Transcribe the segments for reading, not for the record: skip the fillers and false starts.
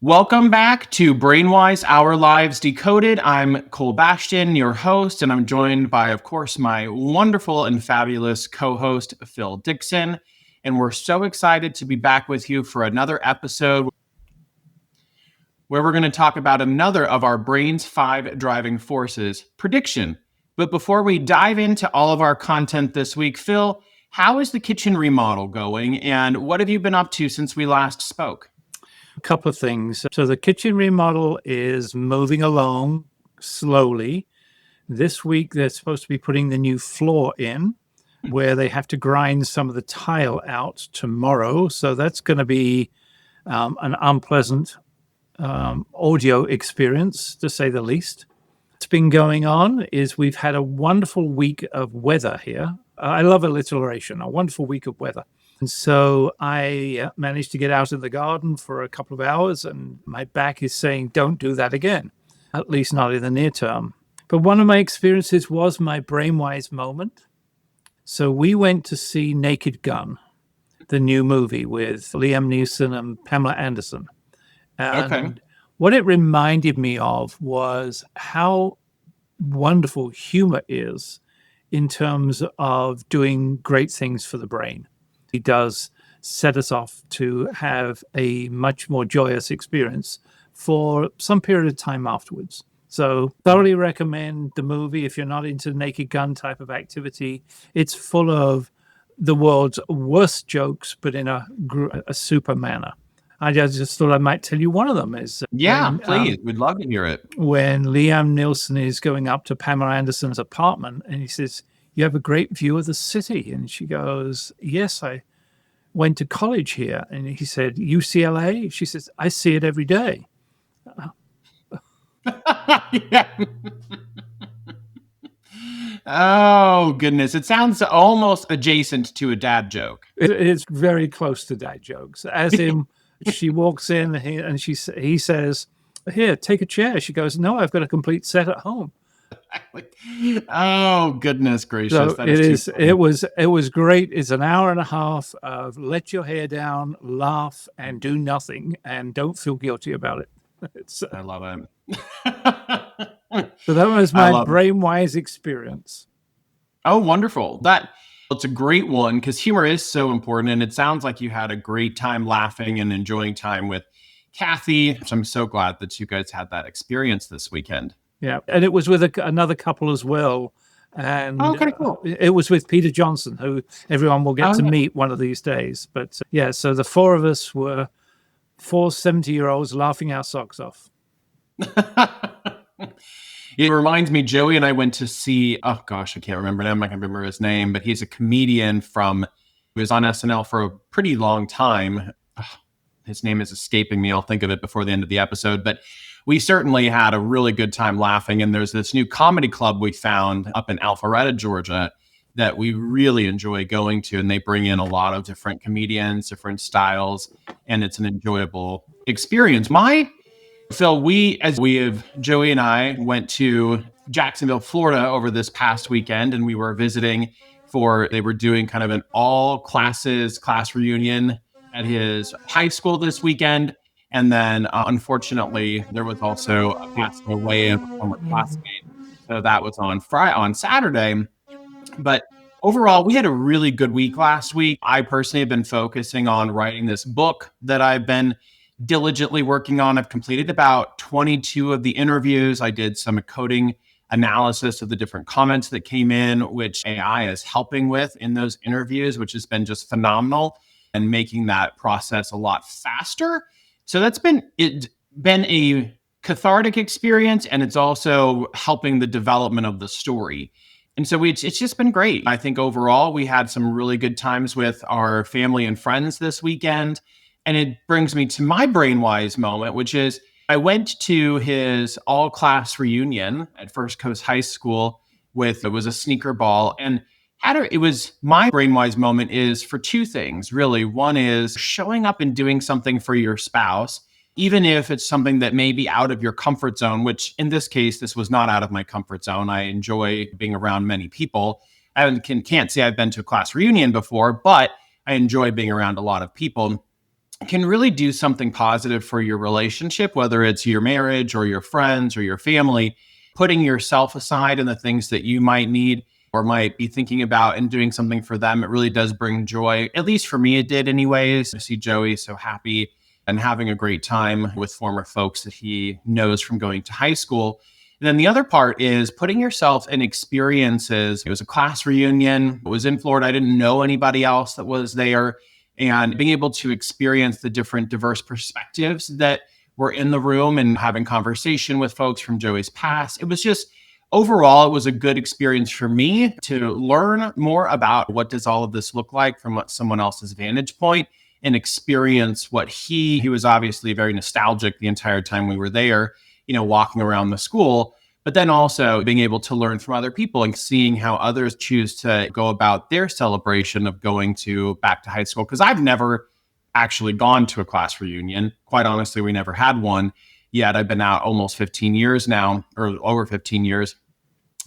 Welcome back to BrainWise, Our Lives Decoded. I'm Cole Bastian, your host, and I'm joined by, of course, my wonderful and fabulous co-host, Phil Dixon. And we're so excited to be back with you for another episode where we're going to talk about another of our brain's 5 driving forces, prediction. But before we dive into all of our content this week, Phil, how is the kitchen remodel going, and what have you been up to since we last spoke? A couple of things. So the kitchen remodel is moving along slowly. This week, they're supposed to be putting the new floor in, where they have to grind some of the tile out tomorrow. So that's going to be an unpleasant audio experience, to say the least. What's been going on is we've had a wonderful week of weather here. I love alliteration, a wonderful week of weather. And so I managed to get out in the garden for a couple of hours, and my back is saying, don't do that again, at least not in the near term. But one of my experiences was my BrainWise moment. So we went to see Naked Gun, the new movie with Liam Neeson and Pamela Anderson. And what it reminded me of was how wonderful humor is in terms of doing great things for the brain. It does set us off to have a much more joyous experience for some period of time afterwards. So thoroughly recommend the movie if you're not into Naked Gun type of activity. It's full of the world's worst jokes, but in a super manner. I just thought I might tell you one of them is Please. We'd love to hear it. When Liam Neeson is going up to Pamela Anderson's apartment and he says, "You have a great view of the city." And she goes, "Yes, I went to college here." And he said, "UCLA?" She says, "I see it every day." Oh, goodness. It sounds almost adjacent to a dad joke. It's very close to dad jokes. As in, she walks in and he says, "Here, take a chair." She goes, "No, I've got a complete set at home." Oh, goodness gracious. So it was great. It's an hour and a half of let your hair down, laugh, and do nothing, and don't feel guilty about it. I love it. So that was my BrainWise experience. Oh, wonderful. It's a great one because humor is so important, and it sounds like you had a great time laughing and enjoying time with Kathy. So I'm so glad that you guys had that experience this weekend. Yeah, and it was with another couple as well. And cool. It was with Peter Johnson, who everyone will get to meet one of these days. But so the four of us were 4 70-year-olds laughing our socks off. It reminds me, Joey and I went to see, I can't remember now. I'm not going to remember his name, but he's a comedian he was on SNL for a pretty long time. His name is escaping me. I'll think of it before the end of the episode. But we certainly had a really good time laughing. And there's this new comedy club we found up in Alpharetta, Georgia, that we really enjoy going to. And they bring in a lot of different comedians, different styles, and it's an enjoyable experience. Joey and I went to Jacksonville, Florida over this past weekend, and we were visiting they were doing kind of an all classes class reunion at his high school this weekend. And then, unfortunately, there was also a passing away of a former classmate. So that was on Saturday. But overall, we had a really good week last week. I personally have been focusing on writing this book that I've been diligently working on. I've completed about 22 of the interviews. I did some coding analysis of the different comments that came in, which AI is helping with in those interviews, which has been just phenomenal and making that process a lot faster. So that's been a cathartic experience, and it's also helping the development of the story. And so it's just been great. I think overall, we had some really good times with our family and friends this weekend. And it brings me to my BrainWise moment, which is I went to his all-class reunion at First Coast High School it was a sneaker ball. And my BrainWise moment is for 2 things, really. One is showing up and doing something for your spouse, even if it's something that may be out of your comfort zone, which in this case, this was not out of my comfort zone. I enjoy being around many people. I can't say I've been to a class reunion before, but I enjoy being around a lot of people. can really do something positive for your relationship, whether it's your marriage or your friends or your family. Putting yourself aside and the things that you might need or might be thinking about and doing something for them, it really does bring joy. At least for me, it did anyways. To see Joey so happy and having a great time with former folks that he knows from going to high school. And then the other part is putting yourself in experiences. It was a class reunion. It was in Florida. I didn't know anybody else that was there. And being able to experience the different diverse perspectives that were in the room and having conversation with folks from Joey's past. It was just overall, it was a good experience for me to learn more about what does all of this look like from what someone else's vantage point and experience what he was obviously very nostalgic the entire time we were there, walking around the school, but then also being able to learn from other people and seeing how others choose to go about their celebration of going back to high school. Because I've never actually gone to a class reunion. Quite honestly, we never had one yet. I've been out almost 15 years now, or over 15 years,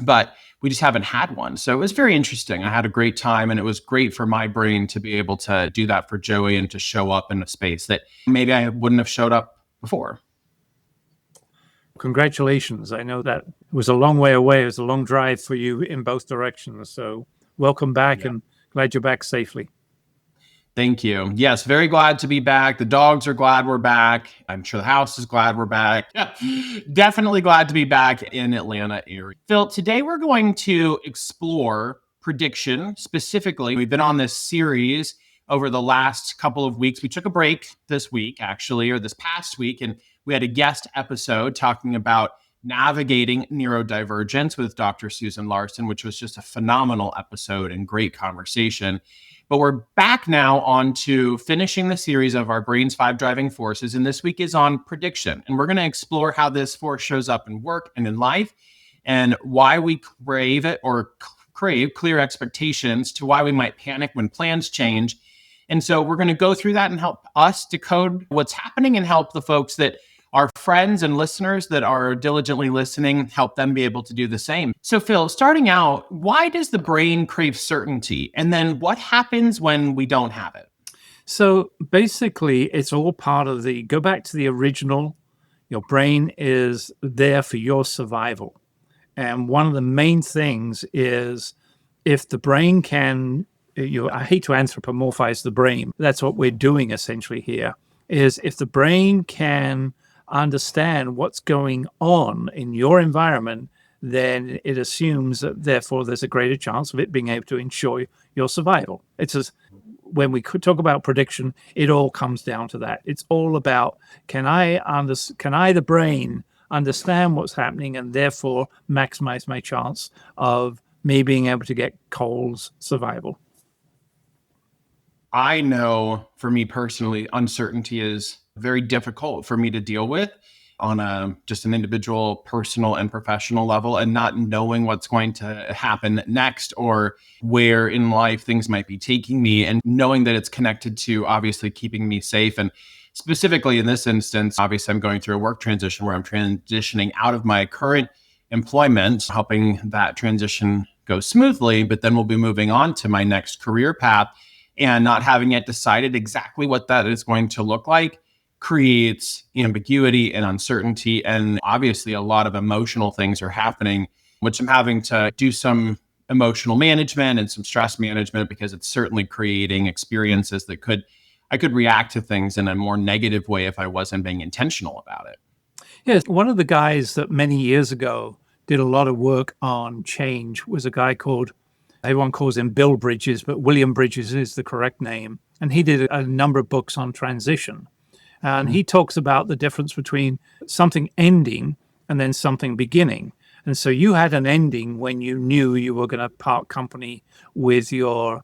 but we just haven't had one. So it was very interesting. I had a great time, and it was great for my brain to be able to do that for Joey and to show up in a space that maybe I wouldn't have showed up before. Congratulations. I know that was a long way away. It was a long drive for you in both directions. So welcome back, and glad you're back safely. Thank you. Yes, very glad to be back. The dogs are glad we're back. I'm sure the house is glad we're back. Definitely glad to be back in Atlanta area. Phil, today we're going to explore prediction specifically. We've been on this series over the last couple of weeks. We took a break this week, actually, or this past week, and we had a guest episode talking about navigating neurodivergence with Dr. Susan Larson, which was just a phenomenal episode and great conversation. But we're back now on to finishing the series of our brain's 5 driving forces. And this week is on prediction. And we're going to explore how this force shows up in work and in life, and why we crave it or crave clear expectations, to why we might panic when plans change. And so we're going to go through that and help us decode what's happening and help the folks that our friends and listeners that are diligently listening, help them be able to do the same. So Phil, starting out, why does the brain crave certainty? And then what happens when we don't have it? So basically, it's all part of go back to the original. Your brain is there for your survival. And one of the main things is if the brain can, I hate to anthropomorphize the brain. That's what we're doing essentially here, is if the brain can understand what's going on in your environment, then it assumes that therefore there's a greater chance of it being able to ensure your survival. When we could talk about prediction, it all comes down to that. It's all about, can I, the brain, understand what's happening and therefore maximize my chance of me being able to get Cole's survival. I know for me personally, uncertainty is very difficult for me to deal with on just an individual, personal and professional level, and not knowing what's going to happen next or where in life things might be taking me, and knowing that it's connected to obviously keeping me safe. And specifically in this instance, obviously I'm going through a work transition where I'm transitioning out of my current employment, helping that transition go smoothly, but then we'll be moving on to my next career path, and not having yet decided exactly what that is going to look like creates ambiguity and uncertainty. And obviously a lot of emotional things are happening, which I'm having to do some emotional management and some stress management, because it's certainly creating experiences that I could react to things in a more negative way if I wasn't being intentional about it. Yes, one of the guys that many years ago did a lot of work on change was a guy called, everyone calls him Bill Bridges, but William Bridges is the correct name. And he did a number of books on transition. And he talks about the difference between something ending and then something beginning. And so you had an ending when you knew you were going to part company with your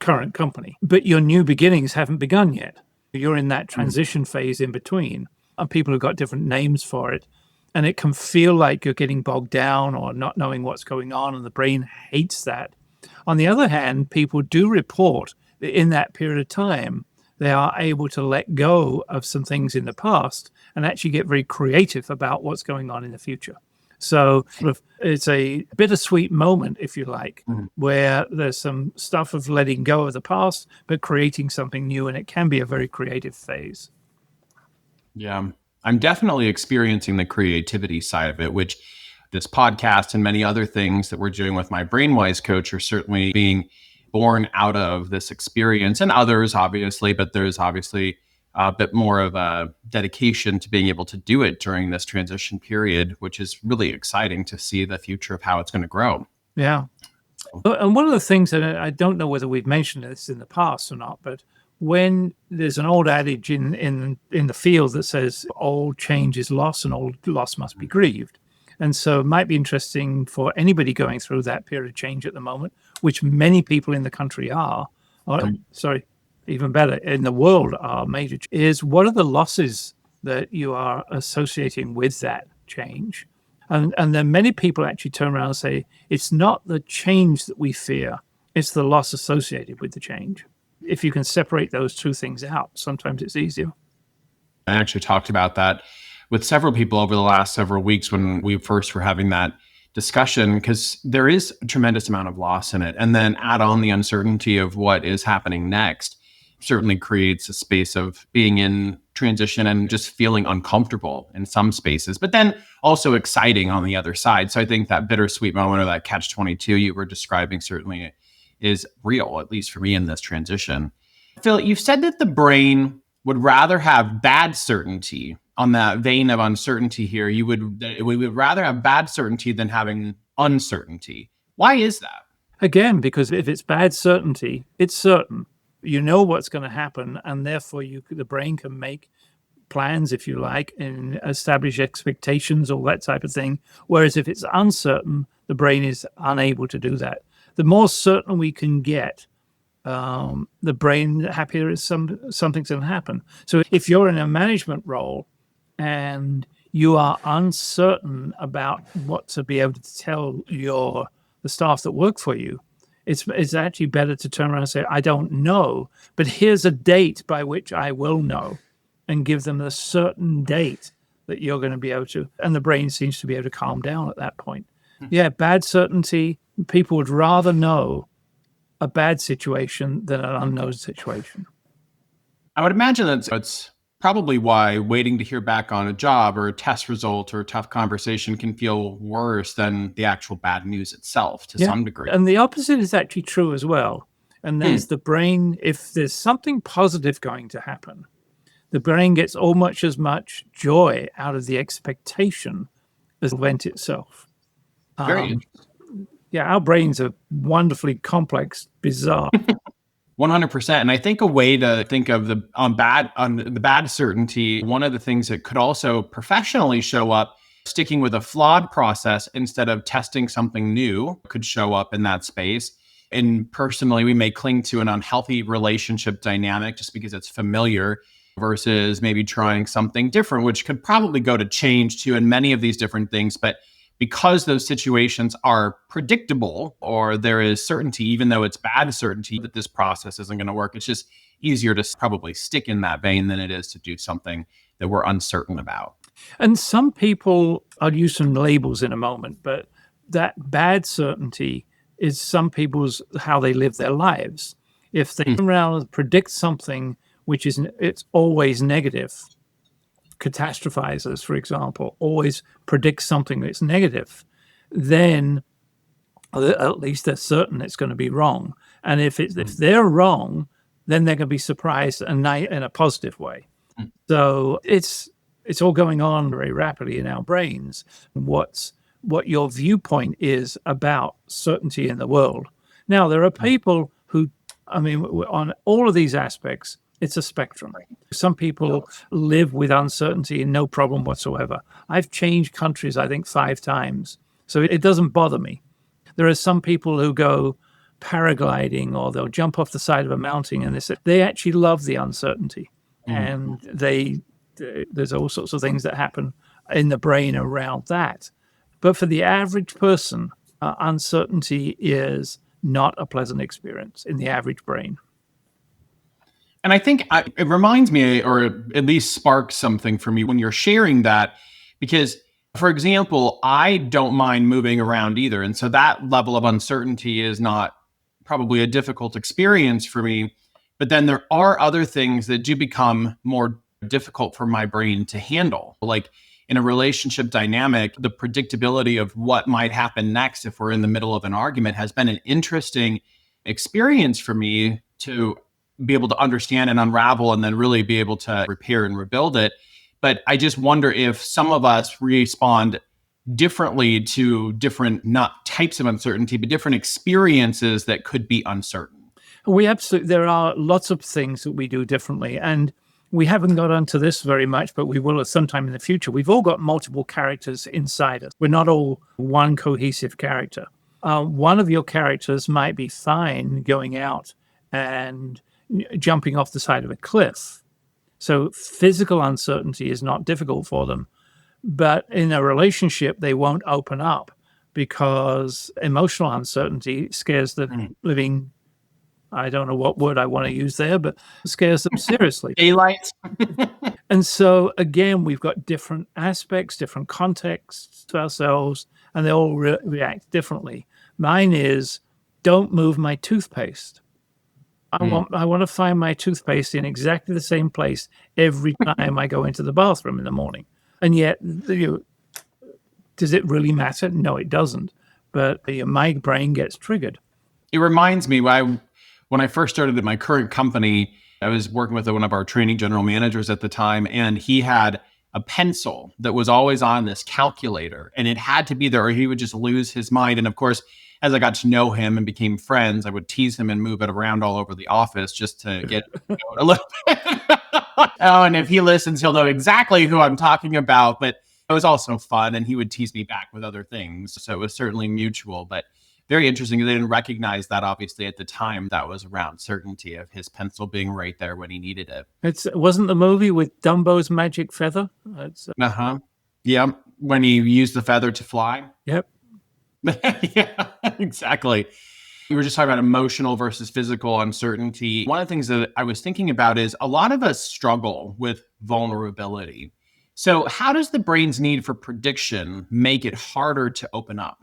current company, but your new beginnings haven't begun yet. You're in that transition phase in between. And people have got different names for it. And it can feel like you're getting bogged down or not knowing what's going on, and the brain hates that. On the other hand, people do report that in that period of time, they are able to let go of some things in the past and actually get very creative about what's going on in the future. So it's a bittersweet moment, if you like, Mhm. where there's some stuff of letting go of the past, but creating something new. And it can be a very creative phase. Yeah. I'm definitely experiencing the creativity side of it, which this podcast and many other things that we're doing with my BrainWise coach are certainly being born out of this experience, and others, obviously, but there's obviously a bit more of a dedication to being able to do it during this transition period, which is really exciting to see the future of how it's going to grow. Yeah. And one of the things that I don't know whether we've mentioned this in the past or not, but when there's an old adage in the field that says all change is loss and all loss must be grieved. And so it might be interesting for anybody going through that period of change at the moment, which many people in the country are, or sorry, even better, in the world are major, is what are the losses that you are associating with that change? And then many people actually turn around and say, it's not the change that we fear, it's the loss associated with the change. If you can separate those two things out, sometimes it's easier. I actually talked about that with several people over the last several weeks when we first were having that discussion, because there is a tremendous amount of loss in it. And then add on the uncertainty of what is happening next certainly creates a space of being in transition and just feeling uncomfortable in some spaces, but then also exciting on the other side. So I think that bittersweet moment or that catch 22 you were describing certainly is real, at least for me in this transition. Phil, you've said that the brain would rather have bad certainty. On that vein of uncertainty here, we would rather have bad certainty than having uncertainty. Why is that? Again, because if it's bad certainty, it's certain. You know what's going to happen, and therefore the brain can make plans, if you like, and establish expectations, all that type of thing. Whereas if it's uncertain, the brain is unable to do that. The more certain we can get, the brain, the happier is something's going to happen. So if you're in a management role and you are uncertain about what to be able to tell the staff that work for you, it's actually better to turn around and say, I don't know, but here's a date by which I will know, and give them a certain date that you're going to be able to. And the brain seems to be able to calm down at that point. Yeah, bad certainty. People would rather know a bad situation than an unknown situation. I would imagine that's probably why waiting to hear back on a job or a test result or a tough conversation can feel worse than the actual bad news itself to some degree. And the opposite is actually true as well. And there's the brain, if there's something positive going to happen, the brain gets almost as much joy out of the expectation as the event itself. Very interesting. Yeah, our brains are wonderfully complex, bizarre. 100%. And I think a way to think of the bad certainty, one of the things that could also professionally show up, sticking with a flawed process instead of testing something new, could show up in that space. And personally, we may cling to an unhealthy relationship dynamic just because it's familiar versus maybe trying something different, which could probably go to change too, and many of these different things. But because those situations are predictable, or there is certainty, even though it's bad certainty that this process isn't going to work, it's just easier to probably stick in that vein than it is to do something that we're uncertain about. And some people, I'll use some labels in a moment, but that bad certainty is some people's how they live their lives. If they come around and predict something which is it's always negative, catastrophizers, for example, always predict something that's negative, then at least they're certain it's going to be wrong. And if they're wrong, then they're going to be surprised in a positive way. So it's all going on very rapidly in our brains. What your viewpoint is about certainty in the world. Now, there are people who, I mean, on all of these aspects, it's a spectrum. Some people live with uncertainty and no problem whatsoever. I've changed countries, I think, 5 times. So it doesn't bother me. There are some people who go paragliding or they'll jump off the side of a mountain and they actually love the uncertainty. And there's all sorts of things that happen in the brain around that. But for the average person, uncertainty is not a pleasant experience in the average brain. And I think it reminds me, or at least sparks something for me when you're sharing that, because For example, I don't mind moving around either. And so that level of uncertainty is not probably a difficult experience for me. But then there are other things that do become more difficult for my brain to handle. Like in a relationship dynamic, the predictability of what might happen next if we're in the middle of an argument has been an interesting experience for me to be able to understand and unravel and then really be able to repair and rebuild it. But I just wonder if some of us respond differently to different, not types of uncertainty, but different experiences that could be uncertain. There are lots of things that we do differently. And we haven't got onto this very much, but we will at some time in the future. We've all got multiple characters inside us. We're not all one cohesive character. One of your characters might be fine going out and jumping off the side of a cliff. So physical uncertainty is not difficult for them. But in a relationship, they won't open up because emotional uncertainty scares the living, I don't know what word I want to use there, but scares them seriously. Daylight. And so, again, we've got different aspects, different contexts to ourselves, and they all react differently. Mine is, don't move my toothpaste. I want to find my toothpaste in exactly the same place every time I go into the bathroom in the morning. And yet, does it really matter? No, it doesn't. But my brain gets triggered. It reminds me, when I first started at my current company, I was working with one of our training general managers at the time, and he had a pencil that was always on this calculator, and it had to be there or he would just lose his mind. And of course, as I got to know him and became friends, I would tease him and move it around all over the office just to get a little bit. Oh, and if he listens, he'll know exactly who I'm talking about. But it was also fun, and he would tease me back with other things. So it was certainly mutual, but very interesting. They didn't recognize that, obviously, at the time. That was around certainty of his pencil being right there when he needed it. It wasn't the movie with Dumbo's magic feather? Yeah, when he used the feather to fly. Yep. Yeah, exactly. We were just talking about emotional versus physical uncertainty. One of the things that I was thinking about is a lot of us struggle with vulnerability. So how does the brain's need for prediction make it harder to open up?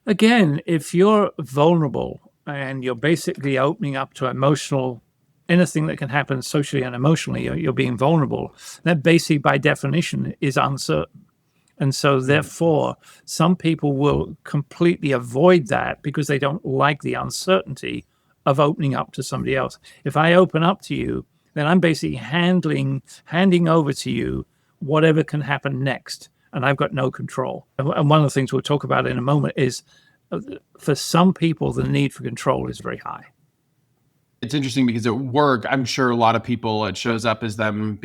Again, if you're vulnerable and you're basically opening up to anything that can happen socially and emotionally, you're being vulnerable, that basically by definition is uncertain. And so therefore, some people will completely avoid that because they don't like the uncertainty of opening up to somebody else. If I open up to you, then I'm basically handing over to you whatever can happen next, and I've got no control. And one of the things we'll talk about in a moment is, for some people, the need for control is very high. It's interesting because at work, I'm sure a lot of people, it shows up as them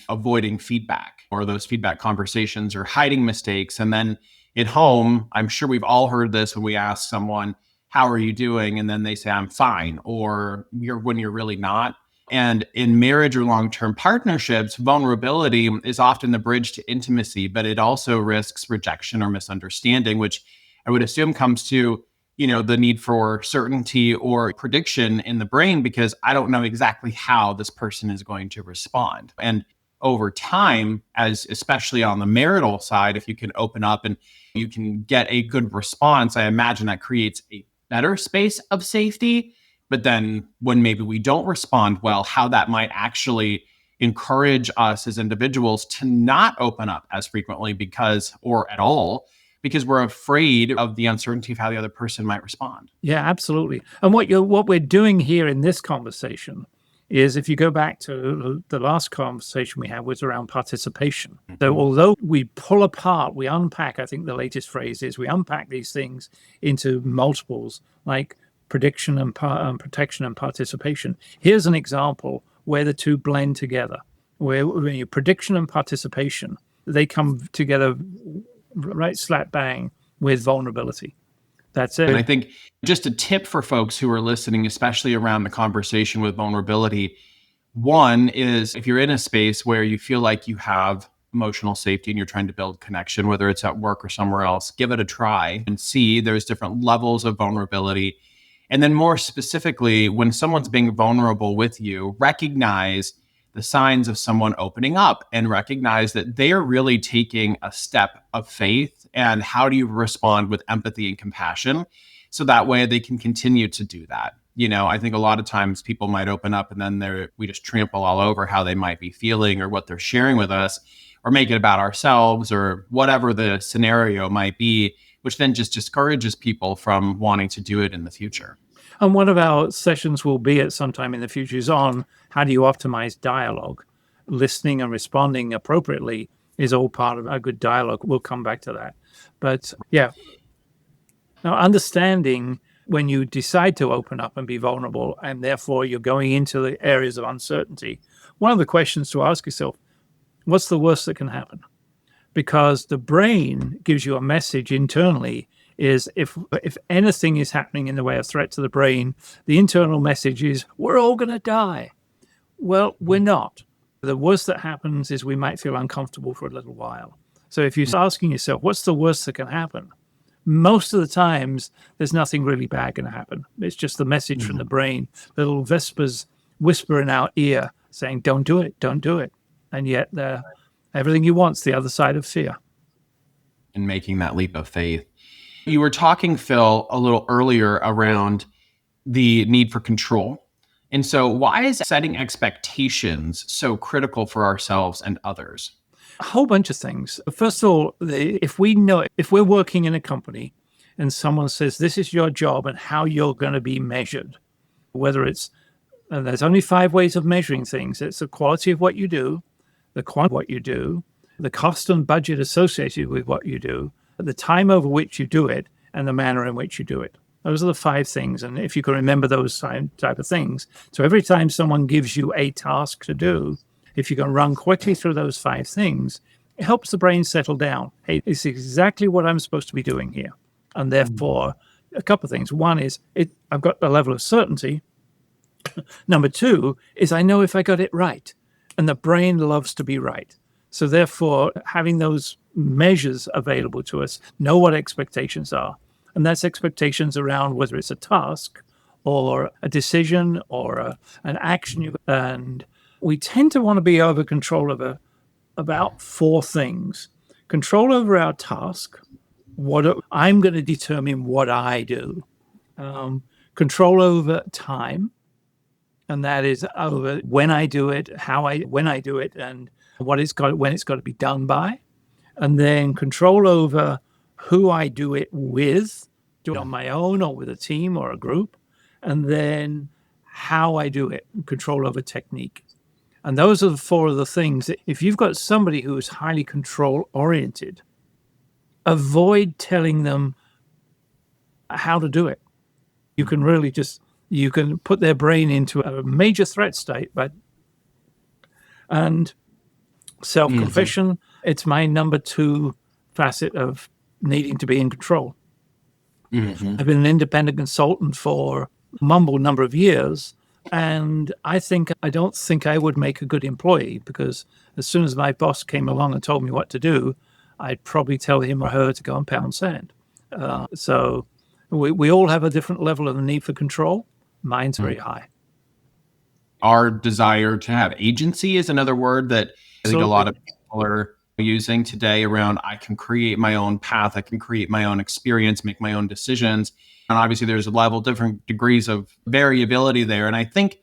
avoiding feedback or those feedback conversations or hiding mistakes. And then at home, I'm sure we've all heard this when we ask someone, how are you doing? And then they say, I'm fine, or when you're really not. And in marriage or long-term partnerships, vulnerability is often the bridge to intimacy, but it also risks rejection or misunderstanding, which I would assume comes to the need for certainty or prediction in the brain, because I don't know exactly how this person is going to respond. And over time, especially on the marital side, if you can open up and you can get a good response, I imagine that creates a better space of safety. But then when maybe we don't respond well, how that might actually encourage us as individuals to not open up as frequently or at all, because we're afraid of the uncertainty of how the other person might respond. Yeah, absolutely. And what we're doing here in this conversation is, if you go back to the last conversation we had, was around participation. So although we pull apart, we unpack, I think the latest phrase is, we unpack these things into multiples, like prediction and protection and participation. Here's an example where the two blend together, where when your prediction and participation, they come together right slap bang with vulnerability. That's it. And I think just a tip for folks who are listening, especially around the conversation with vulnerability, one is, if you're in a space where you feel like you have emotional safety and you're trying to build connection, whether it's at work or somewhere else, give it a try and see there's different levels of vulnerability. And then more specifically, when someone's being vulnerable with you, recognize the signs of someone opening up and recognize that they are really taking a step of faith. And how do you respond with empathy and compassion? So that way they can continue to do that. I think a lot of times people might open up and then we just trample all over how they might be feeling or what they're sharing with us, or make it about ourselves or whatever the scenario might be, which then just discourages people from wanting to do it in the future. And one of our sessions will be at some time in the future is on how do you optimize dialogue. Listening and responding appropriately is all part of a good dialogue. We'll come back to that. But yeah, now understanding when you decide to open up and be vulnerable, and therefore you're going into the areas of uncertainty, one of the questions to ask yourself, what's the worst that can happen? Because the brain gives you a message internally is if anything is happening in the way of threat to the brain, the internal message is, we're all going to die. Well, we're not. The worst that happens is we might feel uncomfortable for a little while. So if you're asking yourself, what's the worst that can happen? Most of the times, there's nothing really bad going to happen. It's just the message from the brain, little vespers whisper in our ear saying, don't do it, don't do it. And yet everything you want's the other side of fear. And making that leap of faith. You were talking, Phil, a little earlier around the need for control. And so why is setting expectations so critical for ourselves and others? A whole bunch of things. First of all, if we're working in a company and someone says, this is your job and how you're going to be measured, whether it's, there's only 5 ways of measuring things. It's the quality of what you do, the quantity of what you do, the cost and budget associated with what you do, the time over which you do it, and the manner in which you do it. Those are the 5 things. And if you can remember those type of things, so every time someone gives you a task to do, if you can run quickly through those 5 things, it helps the brain settle down. Hey, it's exactly what I'm supposed to be doing here. And therefore, a couple of things. One is I've got a level of certainty. Number 2 is I know if I got it right. And the brain loves to be right. So therefore, having those measures available to us, know what expectations are. And that's expectations around whether it's a task or a decision or an action. And we tend to want to be over control of about 4 things. Control over our task. I'm going to determine what I do. Control over time. And that is over when I do it, when I do it, and when it's got to be done by. And then control over who I do it with, do it on my own or with a team or a group. And then how I do it, control over technique. And those are the 4 of the things that if you've got somebody who is highly control oriented, avoid telling them how to do it. You can really you can put their brain into a major threat state, and self-confession, it's my number 2 facet of needing to be in control. I've been an independent consultant for a mumble number of years, and I don't think I would make a good employee, because as soon as my boss came along and told me what to do, I'd probably tell him or her to go and pound sand. So we all have a different level of the need for control. Mine's very high. Our desire to have agency is another word that I think a lot of people are using today around, I can create my own path, I can create my own experience, make my own decisions. And obviously there's different degrees of variability there. And I think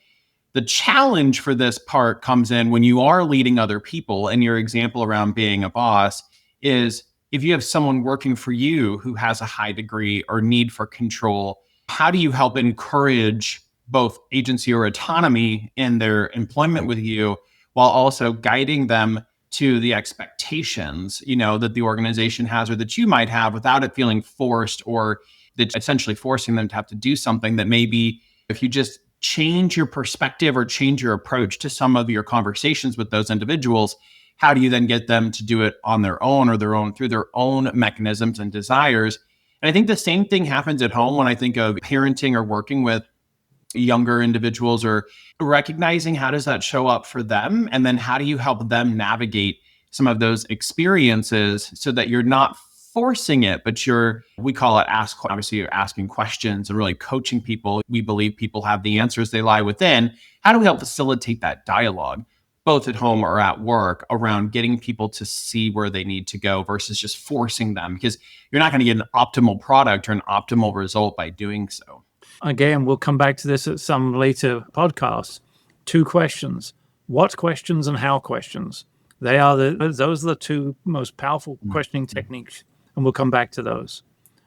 the challenge for this part comes in when you are leading other people, and your example around being a boss is if you have someone working for you who has a high degree or need for control, how do you help encourage both agency or autonomy in their employment with you, while also guiding them to the expectations, that the organization has or that you might have, without it feeling forced, or that essentially forcing them to have to do something that maybe if you just change your perspective or change your approach to some of your conversations with those individuals, how do you then get them to do it on their own or through their own mechanisms and desires? And I think the same thing happens at home when I think of parenting or working with younger individuals, or recognizing how does that show up for them? And then how do you help them navigate some of those experiences so that you're not forcing it, but we call it obviously you're asking questions and really coaching people. We believe people have the answers, they lie within. How do we help facilitate that dialogue? both at home or at work, around getting people to see where they need to go versus just forcing them, because you're not going to get an optimal product or an optimal result by doing so. Again, we'll come back to this at some later podcasts. 2 questions: what questions and how questions. Those are the 2 most powerful questioning techniques, and we'll come back to those.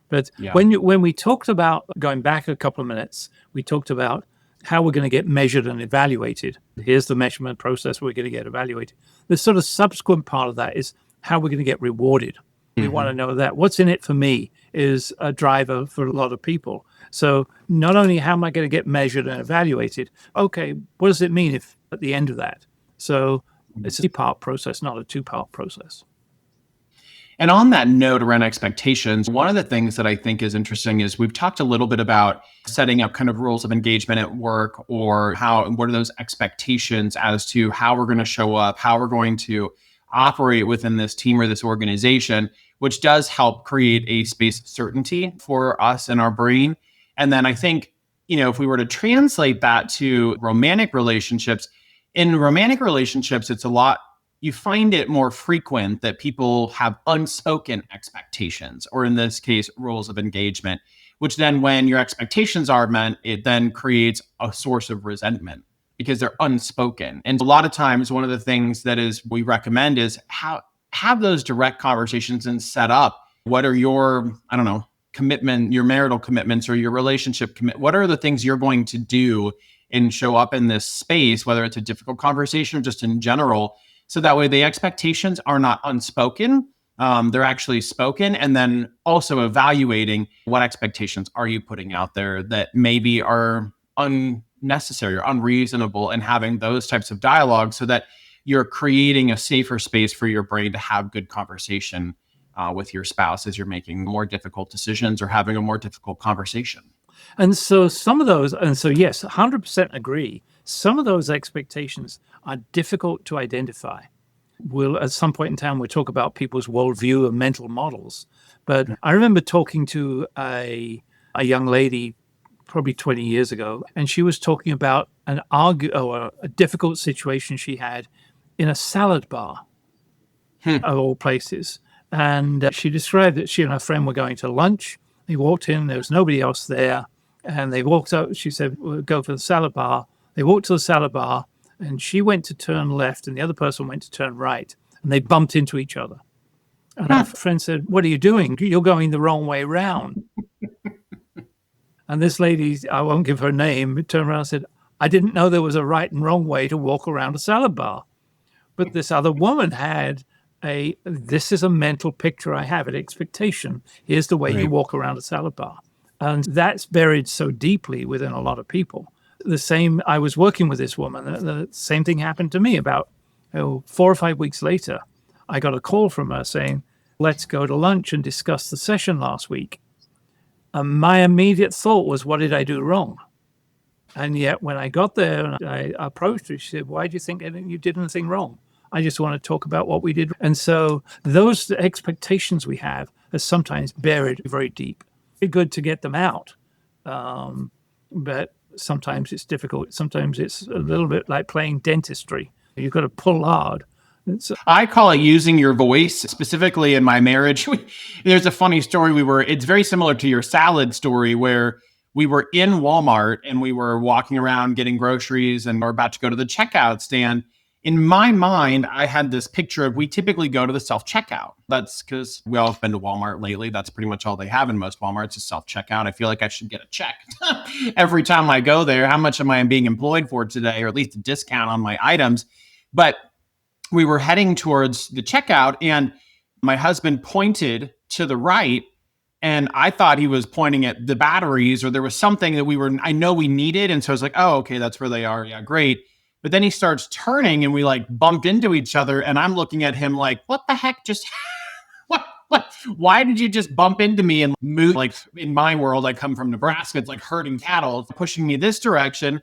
But when we talked about, going back a couple of minutes, we talked about how we're going to get measured and evaluated. Here's the measurement process we're going to get evaluated. The sort of subsequent part of that is how we're going to get rewarded. We want to know that what's in it for me is a driver for a lot of people. So not only how am I going to get measured and evaluated, okay, what does it mean if at the end of that? So it's a 3-part process, not a 2-part process. And on that note around expectations, one of the things that I think is interesting is we've talked a little bit about setting up kind of rules of engagement at work, or what are those expectations as to how we're going to show up, how we're going to operate within this team or this organization, which does help create a space of certainty for us and our brain. And then I think, if we were to translate that to romantic relationships, in romantic relationships, you find it more frequent that people have unspoken expectations, or in this case, rules of engagement, which then when your expectations are met, it then creates a source of resentment because they're unspoken. And a lot of times, one of the things that we recommend is have those direct conversations and set up what are your, commitment, your marital commitments or your relationship commit. What are the things you're going to do and show up in this space, whether it's a difficult conversation or just in general, so that way the expectations are not unspoken, they're actually spoken. And then also evaluating what expectations are you putting out there that maybe are unnecessary or unreasonable, and having those types of dialogues so that you're creating a safer space for your brain to have good conversation with your spouse as you're making more difficult decisions or having a more difficult conversation. And so yes, 100% agree. Some of those expectations are difficult to identify. We'll, at some point in time, we'll talk about people's worldview and mental models. But I remember talking to a young lady probably 20 years ago, and she was talking about a difficult situation she had in a salad bar, of all places. And she described that she and her friend were going to lunch. They walked in, there was nobody else there. And they walked out, she said, we'll go for the salad bar. They walked to the salad bar, and she went to turn left, and the other person went to turn right. And they bumped into each other. And her friend said, what are you doing? You're going the wrong way round. And this lady, I won't give her name, turned around and said, I didn't know there was a right and wrong way to walk around a salad bar. But this other woman had this is a mental picture I have, an expectation. Here's the way you walk around a salad bar. And that's buried so deeply within a lot of people. I was working with this woman. The same thing happened to me about 4 or 5 weeks later. I got a call from her saying, let's go to lunch and discuss the session last week. And my immediate thought was, what did I do wrong? And yet when I got there and I approached her, she said, why do you think you did anything wrong? I just want to talk about what we did. And so those expectations we have are sometimes buried very deep. It's good to get them out. But sometimes it's difficult. Sometimes it's a little bit like playing dentistry. You've got to pull hard. I call it using your voice. Specifically in my marriage, there's a funny story. It's very similar to your salad story, where we were in Walmart and we were walking around getting groceries and we're about to go to the checkout stand. In my mind, I had this picture of, we typically go to the self-checkout. That's because we all have been to Walmart lately. That's pretty much all they have in most Walmarts is self-checkout. I feel like I should get a check every time I go there. How much am I being employed for today, or at least a discount on my items? But we were heading towards the checkout and my husband pointed to the right, and I thought he was pointing at the batteries, or there was something that I know we needed. And so I was like, oh, okay, that's where they are. Yeah, great. But then he starts turning and we bumped into each other, and I'm looking at him like, what the heck just, why did you just bump into me and move? In my world, I come from Nebraska. It's like herding cattle, pushing me this direction.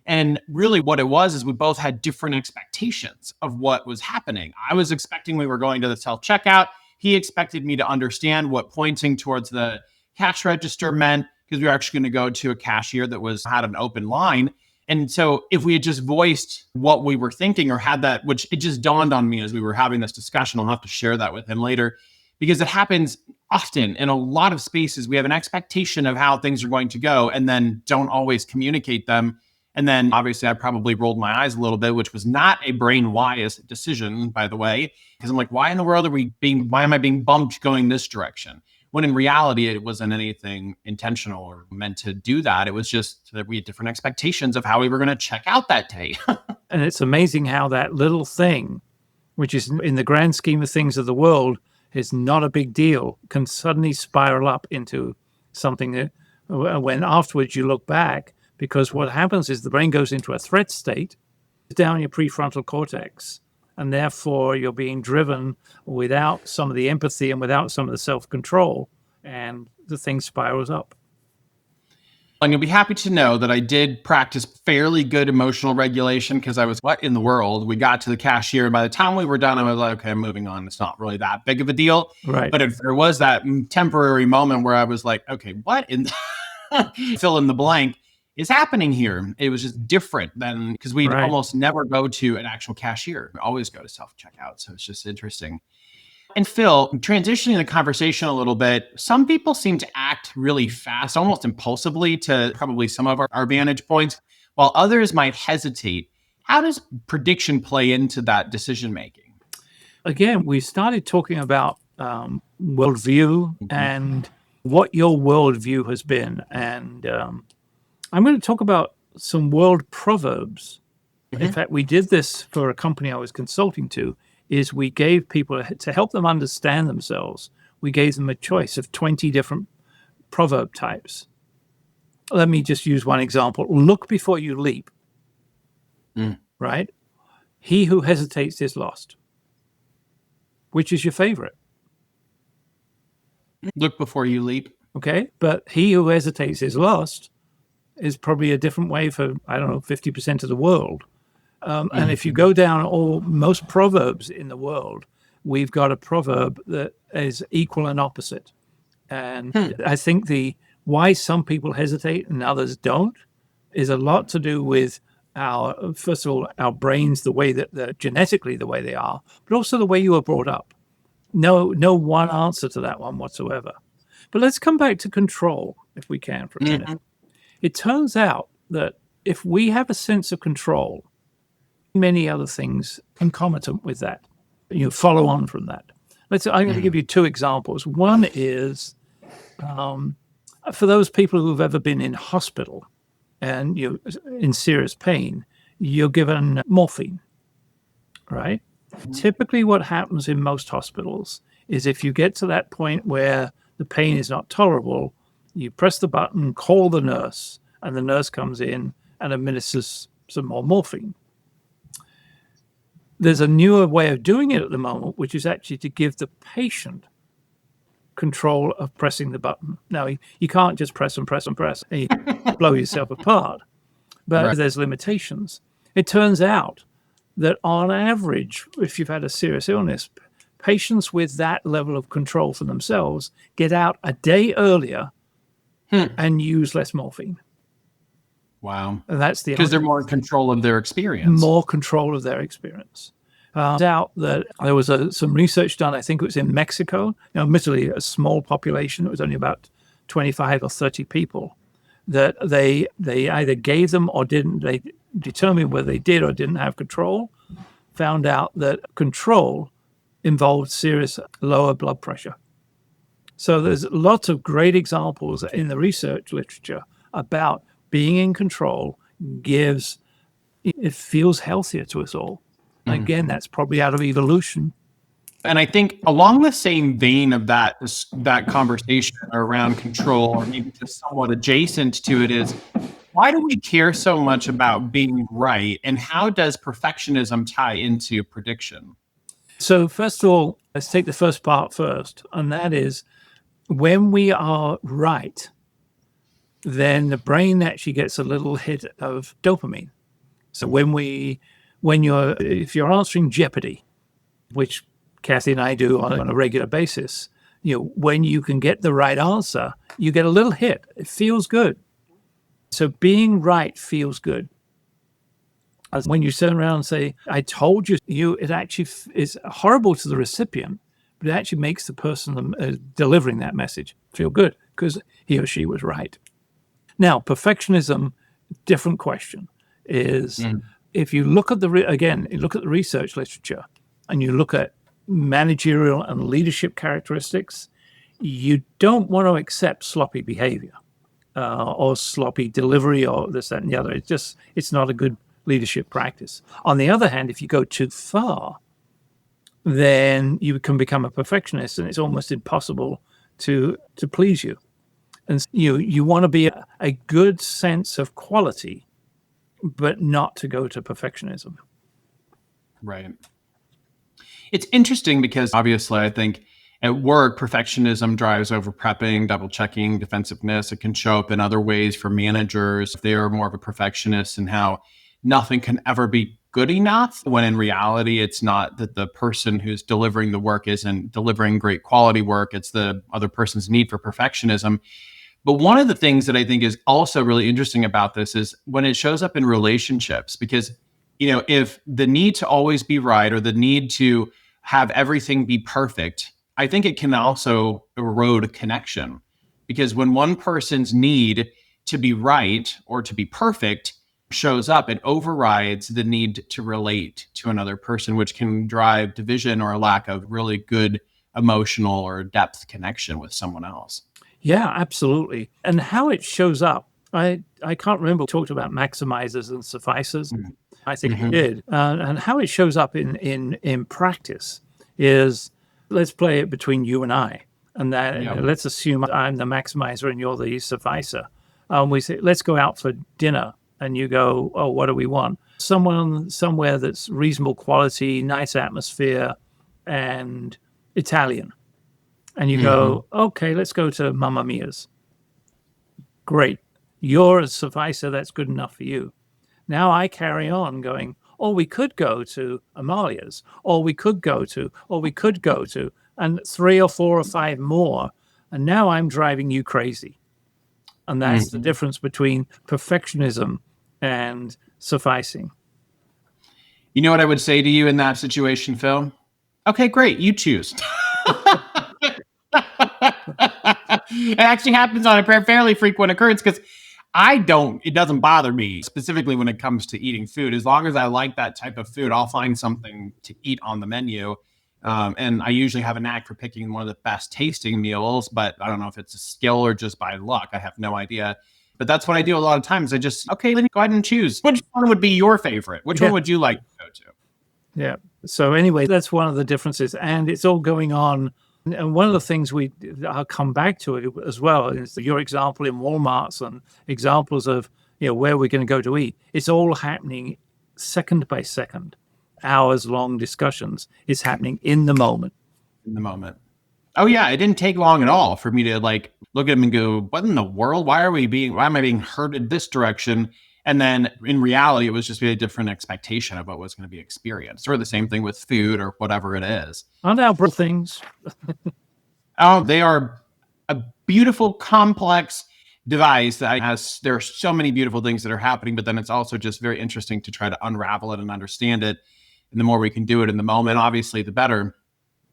And really what it was is we both had different expectations of what was happening. I was expecting we were going to the self-checkout. He expected me to understand what pointing towards the cash register meant, because we were actually going to go to a cashier that had an open line. And so if we had just voiced what we were thinking or had that, which it just dawned on me as we were having this discussion, I'll have to share that with him later, because it happens often in a lot of spaces. We have an expectation of how things are going to go and then don't always communicate them. And then obviously I probably rolled my eyes a little bit, which was not a BrainWise decision, by the way, because I'm like, why in the world why am I being bumped going this direction? When in reality, it wasn't anything intentional or meant to do that. It was just that we had different expectations of how we were going to check out that day. And it's amazing how that little thing, which is in the grand scheme of things of the world, is not a big deal, can suddenly spiral up into something that when afterwards you look back, because what happens is the brain goes into a threat state down your prefrontal cortex, and therefore you're being driven without some of the empathy and without some of the self-control, and the thing spirals up. And you'll be happy to know that I did practice fairly good emotional regulation, because I was, what in the world? We got to the cashier, and by the time we were done, I was like, okay, I'm moving on. It's not really that big of a deal. Right. But there was that temporary moment where I was like, okay, what in fill in the blank is happening here? It was just different than, because we almost never go to an actual cashier. We always go to self-checkout. So it's just interesting. And Phil, transitioning the conversation a little bit, some people seem to act really fast, almost impulsively to probably some of our vantage points, while others might hesitate. How does prediction play into that decision making? Again, we started talking about worldview and what your worldview has been. And I'm going to talk about some world proverbs. In fact, we did this for a company I was consulting to, is we gave people, to help them understand themselves, we gave them a choice of 20 different proverb types. Let me just use one example. Look before you leap, right? He who hesitates is lost. Which is your favorite? Look before you leap. Okay, but he who hesitates is lost is probably a different way for, 50% of the world. And if you go down most proverbs in the world, we've got a proverb that is equal and opposite. And I think why some people hesitate and others don't is a lot to do with first of all, our brains, the way that they're genetically the way they are, but also the way you were brought up. No one answer to that one whatsoever. But let's come back to control, if we can, for a minute. It turns out that if we have a sense of control, many other things concomitant with that, follow on from that. I'm going to give you two examples. One is for those people who've ever been in hospital and you're in serious pain, you're given morphine, right? Typically what happens in most hospitals is if you get to that point where the pain is not tolerable, you press the button, call the nurse, and the nurse comes in and administers some more morphine. There's a newer way of doing it at the moment, which is actually to give the patient control of pressing the button. Now, you can't just press and press and press, and you blow yourself apart. But there's limitations. It turns out that on average, if you've had a serious illness, patients with that level of control for themselves get out a day earlier and use less morphine. Wow. And that's because they're more in control of their experience. More control of their experience. Out that there was some research done, I think it was in Mexico, admittedly a small population, it was only about 25 or 30 people, that they either gave them or didn't, they determined whether they did or didn't have control, found out that control involved serious lower blood pressure. So there's lots of great examples in the research literature about being in control it feels healthier to us all. Again, that's probably out of evolution. And I think along the same vein of that conversation around control, or maybe just somewhat adjacent to it, is why do we care so much about being right? And how does perfectionism tie into prediction? So first of all, let's take the first part first. And that is when we are right, then the brain actually gets a little hit of dopamine. So if you're answering Jeopardy, which Kathy and I do on a regular basis, when you can get the right answer, you get a little hit. It feels good. So being right feels good. As when you turn around and say, I told you, it actually is horrible to the recipient, but it actually makes the person delivering that message feel good because he or she was right. Now, perfectionism, different question, is if you look at you look at the research literature and you look at managerial and leadership characteristics, you don't want to accept sloppy behavior or sloppy delivery or this, that, and the other. It's not a good leadership practice. On the other hand, if you go too far, then you can become a perfectionist and it's almost impossible to please you. And you want to be a good sense of quality, but not to go to perfectionism. Right. It's interesting because obviously I think at work, perfectionism drives over prepping, double checking, defensiveness. It can show up in other ways for managers if they are more of a perfectionist and how nothing can ever be good enough, when in reality, it's not that the person who's delivering the work isn't delivering great quality work. It's the other person's need for perfectionism. But one of the things that I think is also really interesting about this is when it shows up in relationships, because, if the need to always be right or the need to have everything be perfect, I think it can also erode connection. Because when one person's need to be right or to be perfect shows up, it overrides the need to relate to another person, which can drive division or a lack of really good emotional or depth connection with someone else. Yeah, absolutely. And how it shows up, I can't remember. We talked about maximizers and sufficers. I think we did. And how it shows up in practice is, let's play it between you and I. And that let's assume I'm the maximizer and you're the sufficer. We say, let's go out for dinner. And you go, oh, what do we want? Someone somewhere that's reasonable quality, nice atmosphere, and Italian. And you go, okay, let's go to Mamma Mia's. Great. You're a sufficer. That's good enough for you. Now I carry on going, or we could go to Amalia's, or we could go to, and 3 or 4 or 5 more. And now I'm driving you crazy. And that's the difference between perfectionism and sufficing. You know what I would say to you in that situation, Phil? Okay, great. You choose. It actually happens on a fairly frequent occurrence because it doesn't bother me specifically when it comes to eating food. As long as I like that type of food, I'll find something to eat on the menu. And I usually have a knack for picking one of the best tasting meals, but I don't know if it's a skill or just by luck. I have no idea. But that's what I do a lot of times. Okay, let me go ahead and choose. Which one would be your favorite? Which one would you like to go to? Yeah. So anyway, that's one of the differences. And it's all going on. And one of the things I'll come back to it as well is your example in Walmart's and examples of where we're going to go to eat. It's all happening second by second, hours long discussions. It's happening in the moment. In the moment. Oh yeah, it didn't take long at all for me to look at him and go, "What in the world? Why am I being herded this direction?" And then in reality, it was just a different expectation of what was going to be experienced. Or the same thing with food or whatever it is. Aren't our things? Oh, they are a beautiful, complex device there are so many beautiful things that are happening, but then it's also just very interesting to try to unravel it and understand it. And the more we can do it in the moment, obviously, the better.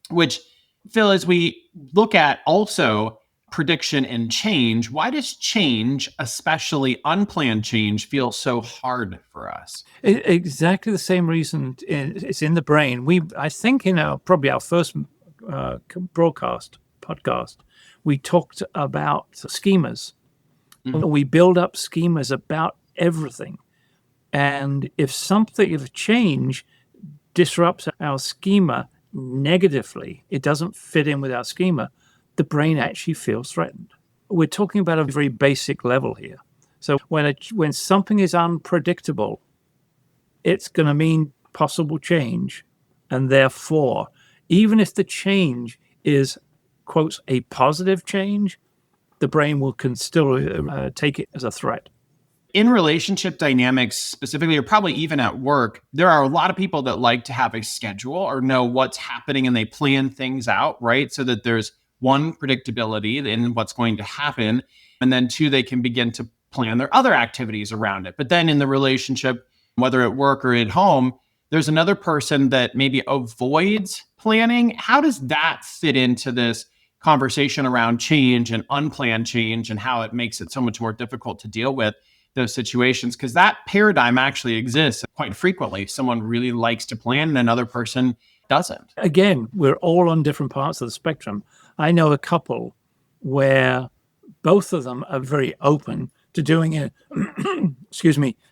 Which, Phil, as we look at also prediction and change, why does change, especially unplanned change, feel so hard for us? Exactly the same reason. It's in the brain. I think in probably our first podcast, we talked about schemas. We build up schemas about everything. And if a change disrupts our schema negatively, it doesn't fit in with our schema, the brain actually feels threatened. We're talking about a very basic level here. So when something is unpredictable, it's going to mean possible change. And therefore, even if the change is, quotes, a positive change, the brain can still take it as a threat. In relationship dynamics specifically, or probably even at work, there are a lot of people that like to have a schedule or know what's happening and they plan things out, right? So that there's one, predictability in what's going to happen. And then 2, they can begin to plan their other activities around it. But then in the relationship, whether at work or at home, there's another person that maybe avoids planning. How does that fit into this conversation around change and unplanned change and how it makes it so much more difficult to deal with those situations? Because that paradigm actually exists quite frequently. Someone really likes to plan and another person doesn't. Again, we're all on different parts of the spectrum. I know a couple where both of them are very open to doing it,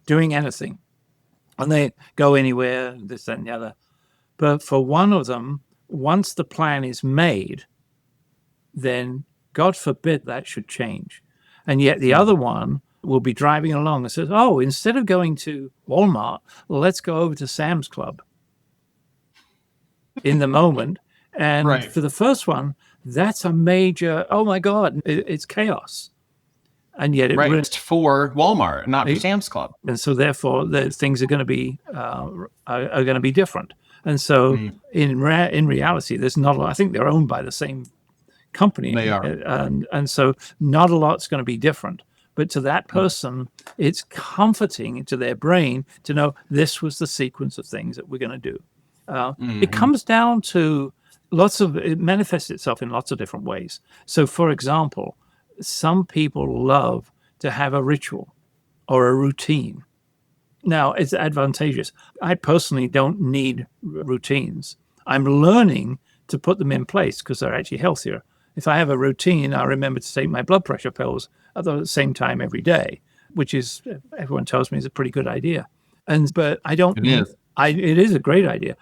doing anything. And they go anywhere, this, that, and the other. But for one of them, once the plan is made, then God forbid that should change. And yet the other one will be driving along and says, oh, instead of going to Walmart, let's go over to Sam's Club in the moment. And Right. for the first one, that's a major, oh my God, it's chaos. And yet it Right. For Walmart, not for Sam's Club. And so therefore the things are going to be are going to be different. And so in reality, there's not a lot. I think they're owned by the same company. They are. And so not a lot's going to be different. But to that person, it's comforting to their brain to know this was the sequence of things that we're going to do. It comes down to it manifests itself in lots of different ways. So, for example, some people love to have a ritual or a routine. Now, it's advantageous. I personally don't need routines. I'm learning to put them in place because they're actually healthier. If I have a routine, I remember to take my blood pressure pills at the same time every day, which is, everyone tells me, is a pretty good idea. But I don't. It is. It is a great idea.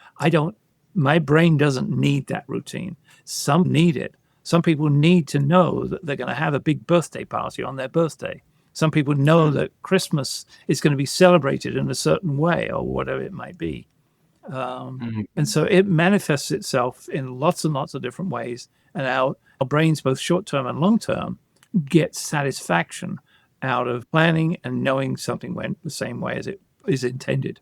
My brain doesn't need that routine. Some need it. Some people need to know that they're going to have a big birthday party on their birthday. Some people know that Christmas is going to be celebrated in a certain way or whatever it might be. And so it manifests itself in lots and lots of different ways. And our brains, both short-term and long-term, get satisfaction out of planning and knowing something went the same way as it is intended.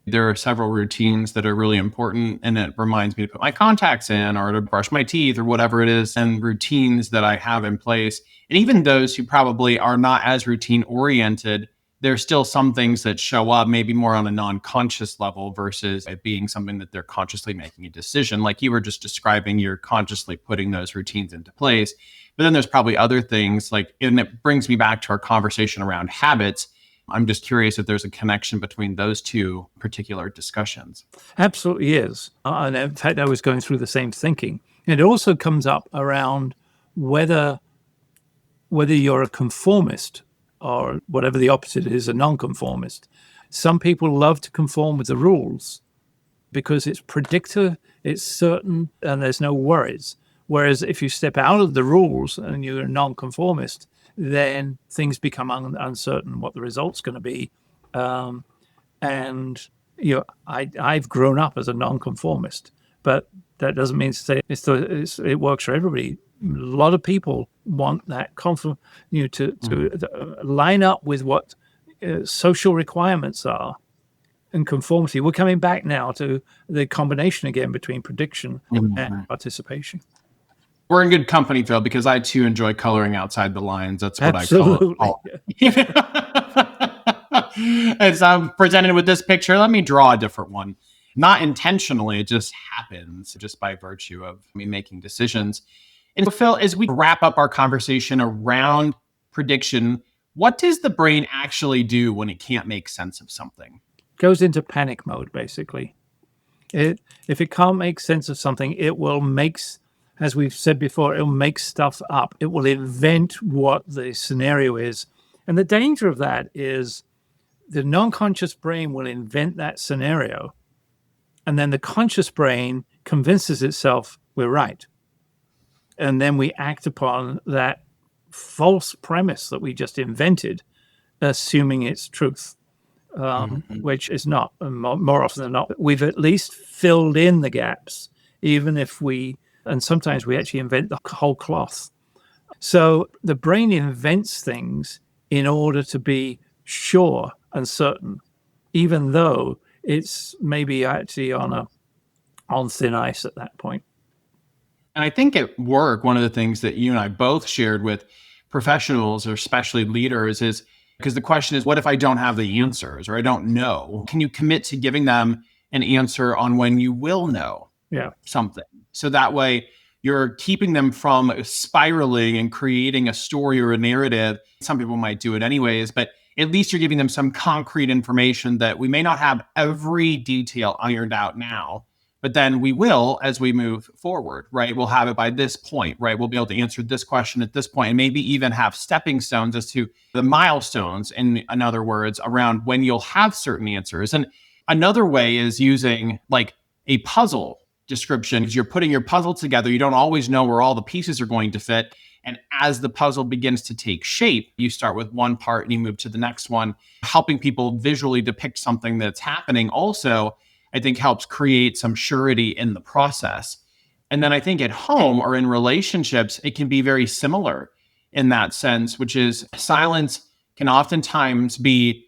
There are several routines that are really important, and it reminds me to put my contacts in or to brush my teeth or whatever it is, and routines that I have in place. And even those who probably are not as routine oriented, there's still some things that show up maybe more on a non-conscious level versus it being something that they're consciously making a decision. Like you were just describing, you're consciously putting those routines into place. But then there's probably other things and it brings me back to our conversation around habits. I'm just curious if there's a connection between those two particular discussions. Absolutely is. And in fact, I was going through the same thinking. It also comes up around whether you're a conformist or whatever the opposite is, a nonconformist. Some people love to conform with the rules because it's predictive, it's certain, and there's no worries. Whereas if you step out of the rules and you're a nonconformist, then things become uncertain what the result's going to be. And I've grown up as a nonconformist, but that doesn't mean to say it works for everybody. A lot of people want that to line up with what social requirements are and conformity. We're coming back now to the combination again between prediction and participation. We're in good company, Phil, because I too enjoy coloring outside the lines. That's what Absolutely. I call it. As I'm presented with this picture, let me draw a different one. Not intentionally, it just happens just by virtue of me making decisions. And so, Phil, as we wrap up our conversation around prediction, what does the brain actually do when it can't make sense of something? Goes into panic mode, basically. If it can't make sense of something, it will as we've said before, it'll make stuff up. It will invent what the scenario is. And the danger of that is the non-conscious brain will invent that scenario. And then the conscious brain convinces itself we're right. And then we act upon that false premise that we just invented, assuming it's truth, which is not. More often than not, we've at least filled in the gaps, even if and sometimes we actually invent the whole cloth. So the brain invents things in order to be sure and certain, even though it's maybe actually on thin ice at that point. And I think at work, one of the things that you and I both shared with professionals or especially leaders is Because the question is, what if I don't have the answers or I don't know? Can you commit to giving them an answer on when you will know something? So that way you're keeping them from spiraling and creating a story or a narrative. Some people might do it anyways, but at least you're giving them some concrete information that we may not have every detail ironed out now, but then we will as we move forward, right? We'll have it by this point, right? We'll be able to answer this question at this point, and maybe even have stepping stones as to the milestones, in other words, around when you'll have certain answers. And another way is using like a puzzle description. You're putting your puzzle together. You don't always know where all the pieces are going to fit. And as the puzzle begins to take shape, you start with one part and you move to the next one. Helping people visually depict something that's happening also, I think, helps create some surety in the process. And then I think at home or in relationships, it can be very similar in that sense, which is silence can oftentimes be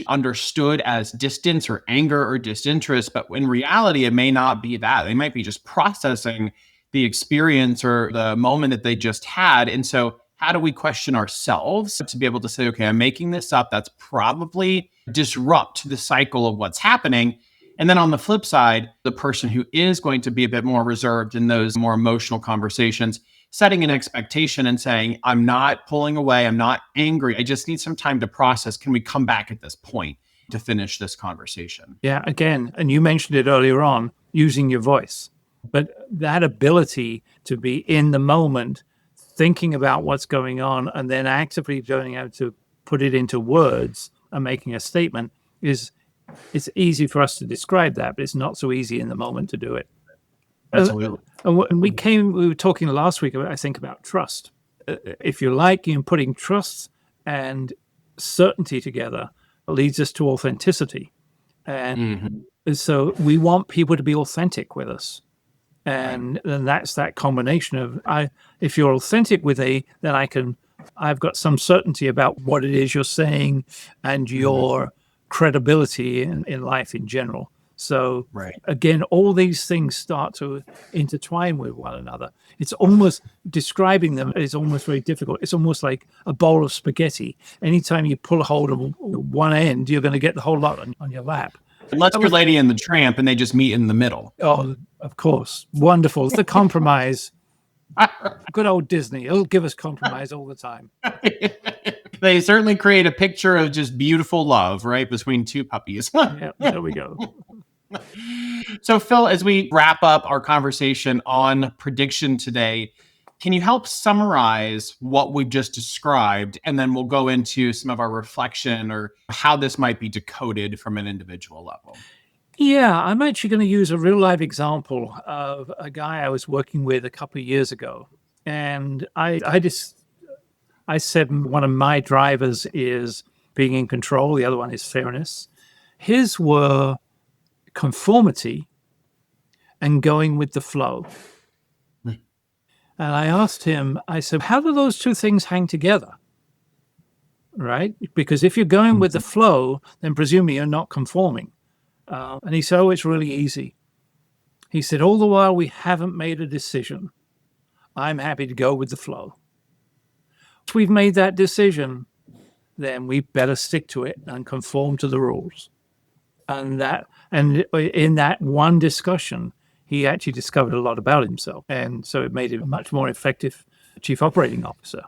understood as distance or anger or disinterest, but in reality, it may not be that. They might be just processing the experience or the moment that they just had. And so how do we question ourselves to be able to say, okay, I'm making this up. That's probably disrupt the cycle of what's happening. And then on the flip side, the person who is going to be a bit more reserved in those more emotional conversations, setting an expectation and saying, I'm not pulling away. I'm not angry. I just need some time to process. Can we come back at this point to finish this conversation? Yeah, again, and you mentioned it earlier on, using your voice. But that ability to be in the moment, thinking about what's going on, and then actively learning how to put it into words and making a statement it's easy for us to describe that, but it's not so easy in the moment to do it. Absolutely. And we were talking last week about, I think, about trust. If you like, putting trust and certainty together leads us to authenticity. And so we want people to be authentic with us. And then that's that combination of, if you're authentic with then I've got some certainty about what it is you're saying and your credibility in life in general. So again, all these things start to intertwine with one another. It's almost, describing them is almost very difficult. It's almost like a bowl of spaghetti. Anytime you pull a hold of one end, you're going to get the whole lot on your lap. Unless you're Lady and the Tramp and they just meet in the middle. Oh, of course. Wonderful. It's the compromise. Good old Disney. It'll give us compromise all the time. They certainly create a picture of just beautiful love, right, between two puppies. Yeah, there we go. So, Phil, as we wrap up our conversation on prediction today, can you help summarize what we've just described? And then we'll go into some of our reflection or how this might be decoded from an individual level. Yeah, I'm actually going to use a real life example of a guy I was working with a couple of years ago. And I said one of my drivers is being in control. The other one is fairness. His were conformity and going with the flow. And I asked him, I said, how do those two things hang together? Right? Because if you're going with the flow, then presumably you're not conforming. And he said, oh, it's really easy. He said, all the while we haven't made a decision, I'm happy to go with the flow. If we've made that decision, then we better stick to it and conform to the rules. And in that one discussion, he actually discovered a lot about himself. And so it made him a much more effective chief operating officer.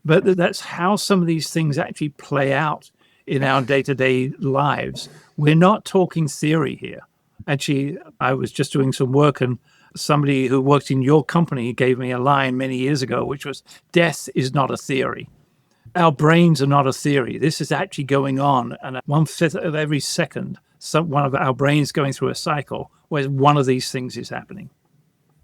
But that's how some of these things actually play out in our day-to-day lives. We're not talking theory here. Actually, I was just doing some work, and somebody who worked in your company gave me a line many years ago, which was, death is not a theory. Our brains are not a theory. This is actually going on. And 1/5 of every second, one of our brains going through a cycle where one of these things is happening.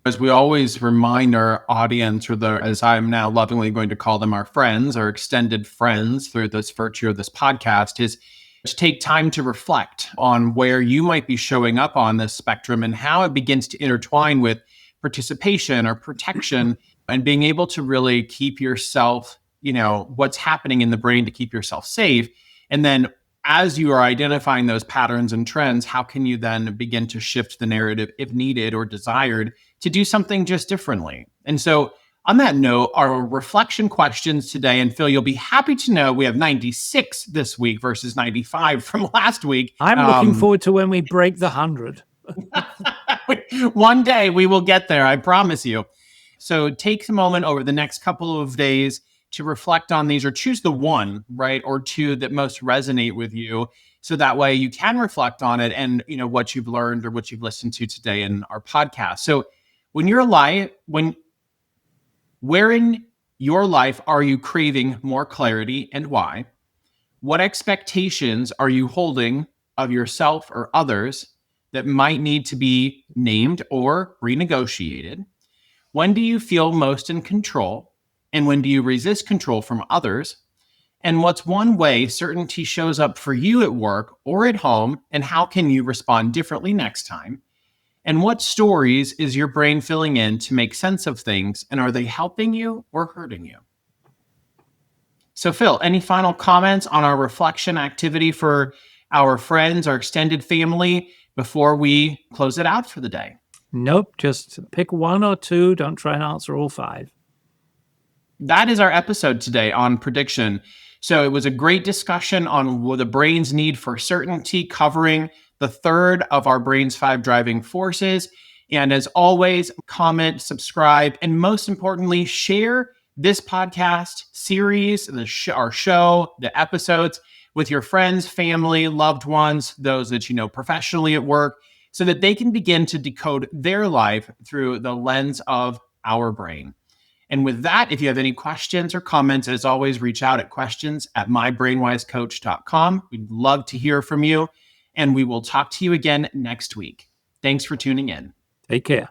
As we always remind our audience, or as I'm now lovingly going to call them, our friends, our extended friends through this virtue of this podcast, is to take time to reflect on where you might be showing up on this spectrum and how it begins to intertwine with participation or protection, and being able to really keep yourself, what's happening in the brain to keep yourself safe. And then as you are identifying those patterns and trends, how can you then begin to shift the narrative if needed or desired to do something just differently? And so On that note, our reflection questions today, and Phil, you'll be happy to know we have 96 this week versus 95 from last week. I'm looking forward to when we break the 100. One day we will get there, I promise you. So take a moment over the next couple of days to reflect on these, or choose the one, right, or two that most resonate with you. So that way you can reflect on it and, what you've learned or what you've listened to today in our podcast. So where in your life are you craving more clarity and why? What expectations are you holding of yourself or others that might need to be named or renegotiated? When do you feel most in control? And when do you resist control from others? And what's one way certainty shows up for you at work or at home? And how can you respond differently next time? And what stories is your brain filling in to make sense of things? And are they helping you or hurting you? So, Phil, any final comments on our reflection activity for our friends, our extended family, before we close it out for the day? Nope, just pick one or two. Don't try and answer all five. That is our episode today on prediction. So it was a great discussion on what the brain's need for certainty, covering the third of our brain's 5 driving forces. And as always, comment, subscribe, and most importantly, share this podcast series, our show, the episodes with your friends, family, loved ones, those that you know professionally at work, so that they can begin to decode their life through the lens of our brain. And with that, if you have any questions or comments, as always, reach out at questions@mybrainwisecoach.com. We'd love to hear from you, and we will talk to you again next week. Thanks for tuning in. Take care.